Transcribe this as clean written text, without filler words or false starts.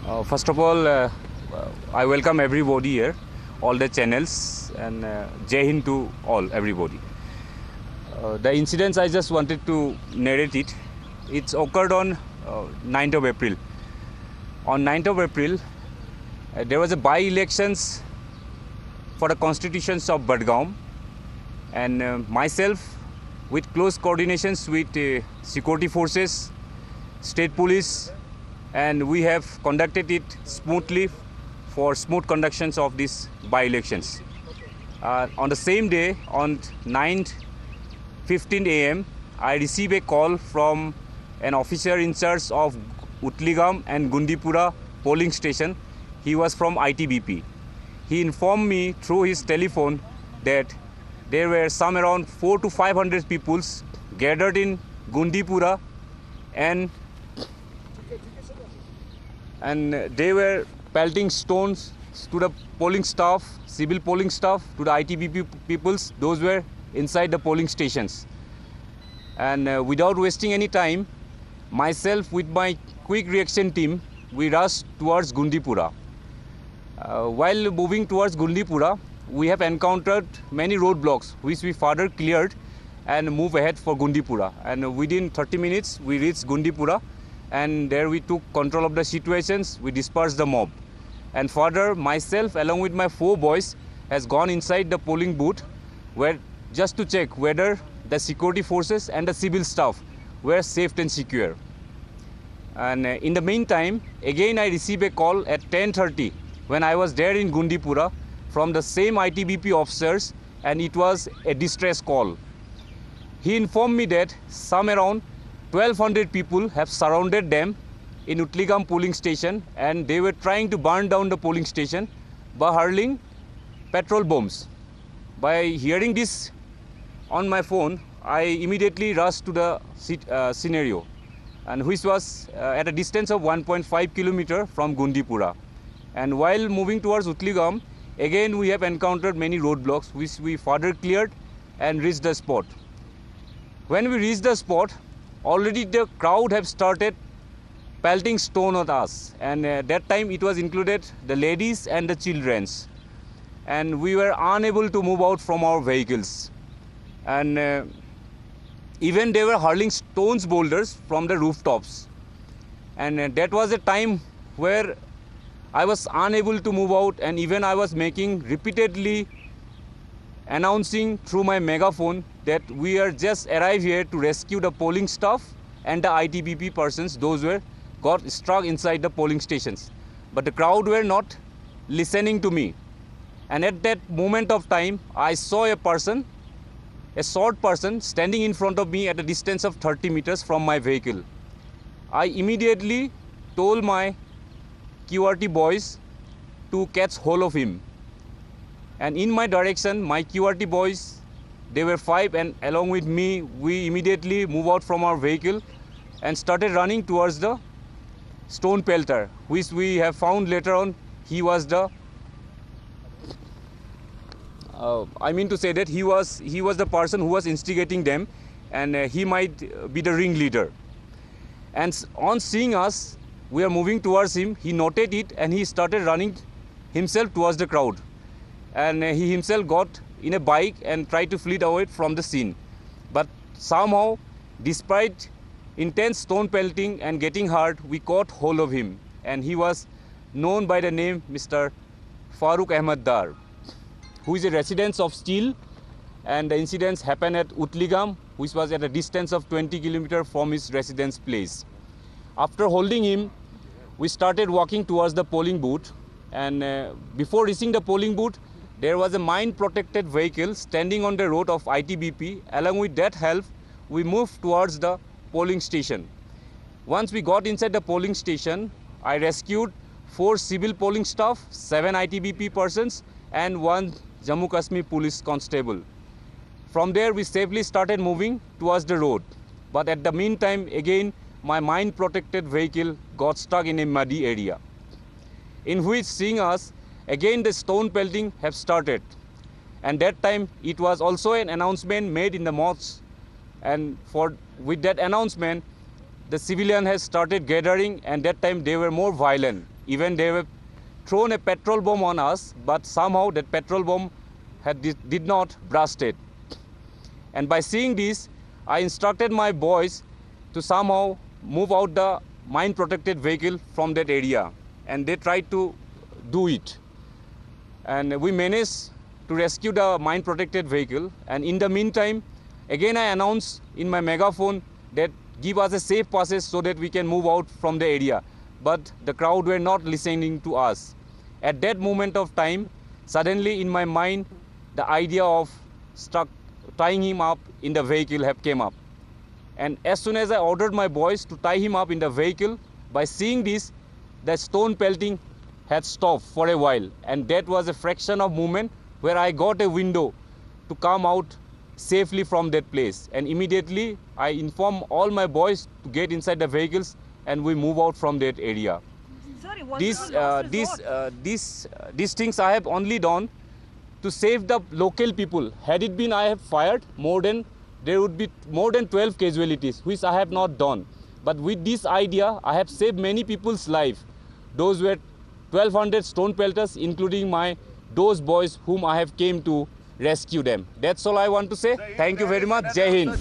First of all, I welcome everybody here, all the channels, and Jai Hind to all, everybody. The incidents I just wanted to narrate it. It's occurred on 9th of April. On 9th of April, there was a by-elections for the constitutions of Budgaum, and myself, with close coordinations with security forces, state police, and we have conducted it smoothly for smooth conductions of these by-elections. On the same day, on 9:15 a.m., I received a call from an officer in charge of Utligam and Gundipura polling station. He was from ITBP. He informed me through his telephone that there were some around 400 to 500 people gathered in Gundipura, and they were pelting stones to the polling staff, civil polling staff, to the ITBP peoples. Those were inside the polling stations. And without wasting any time, myself with my quick reaction team, we rushed towards Gundipura. While moving towards Gundipura, we have encountered many roadblocks which we further cleared and moved ahead for Gundipura. And within 30 minutes, we reached Gundipura, and there we took control of the situations. We dispersed the mob. And further, myself along with my 4 boys has gone inside the polling booth where just to check whether the security forces and the civil staff were safe and secure. And in the meantime, again I received a call at 10:30 when I was there in Gundipura from the same ITBP officers, and it was a distress call. He informed me that some around 1,200 people have surrounded them in Utligam polling station, and they were trying to burn down the polling station by hurling petrol bombs. By hearing this on my phone, I immediately rushed to the scenario, and which was at a distance of 1.5 kilometers from Gundipura. And while moving towards Utligam, again we have encountered many roadblocks which we further cleared and reached the spot. When we reached the spot, already the crowd have started pelting stone at us, and that time it was included the ladies and the childrens, and we were unable to move out from our vehicles. And even they were hurling stones boulders from the rooftops, and that was a time where I was unable to move out, and even I was making repeatedly announcing through my megaphone that we are just arrived here to rescue the polling staff and the ITBP persons, those were got stuck inside the polling stations. But the crowd were not listening to me. And at that moment of time, I saw a person, a short person, standing in front of me at a distance of 30 meters from my vehicle. I immediately told my QRT boys to catch hold of him. And in my direction, my QRT boys, they were 5, and along with me, we immediately moved out from our vehicle and started running towards the stone pelter, which we have found later on he was the he was the person who was instigating them, and he might be the ringleader. And on seeing us, we are moving towards him, he noted it and he started running himself towards the crowd. And he himself got in a bike and tried to flee away from the scene. But somehow, despite intense stone pelting and getting hurt, we caught hold of him. And he was known by the name Mr. Farooq Ahmed Dar, who is a resident of Steel, and the incidents happened at Utligam, which was at a distance of 20 kilometers from his residence place. After holding him, we started walking towards the polling booth, and before reaching the polling booth, there was a mine-protected vehicle standing on the road of ITBP. Along with that help, we moved towards the polling station. Once we got inside the polling station, I rescued 4 civil polling staff, 7 ITBP persons, and 1 Jammu Kashmir police constable. From there, we safely started moving towards the road. But at the meantime, again, my mine-protected vehicle got stuck in a muddy area, in which, seeing us, again the stone pelting have started. And that time, it was also an announcement made in the mosque, and with that announcement, the civilian has started gathering, and that time they were more violent. Even they have thrown a petrol bomb on us, but somehow that petrol bomb did not burst it. And by seeing this, I instructed my boys to somehow move out the mine protected vehicle from that area, and they tried to do it. And we managed to rescue the mine protected vehicle, and in the meantime, again I announced in my megaphone that give us a safe passage so that we can move out from the area. But the crowd were not listening to us. At that moment of time, suddenly in my mind, the idea of tying him up in the vehicle have came up. And as soon as I ordered my boys to tie him up in the vehicle, by seeing this, the stone pelting had stopped for a while. And that was a fraction of moment where I got a window to come out safely from that place. And immediately I informed all my boys to get inside the vehicles, and we move out from that area. Sorry, These things I have only done to save the local people. Had it been I have fired, there would be more than 12 casualties, which I have not done. But with this idea, I have saved many people's life. Those were 1,200 stone pelters, including those boys whom I have came to rescue them. That's all I want to say. Thank you very much. Jai Hind.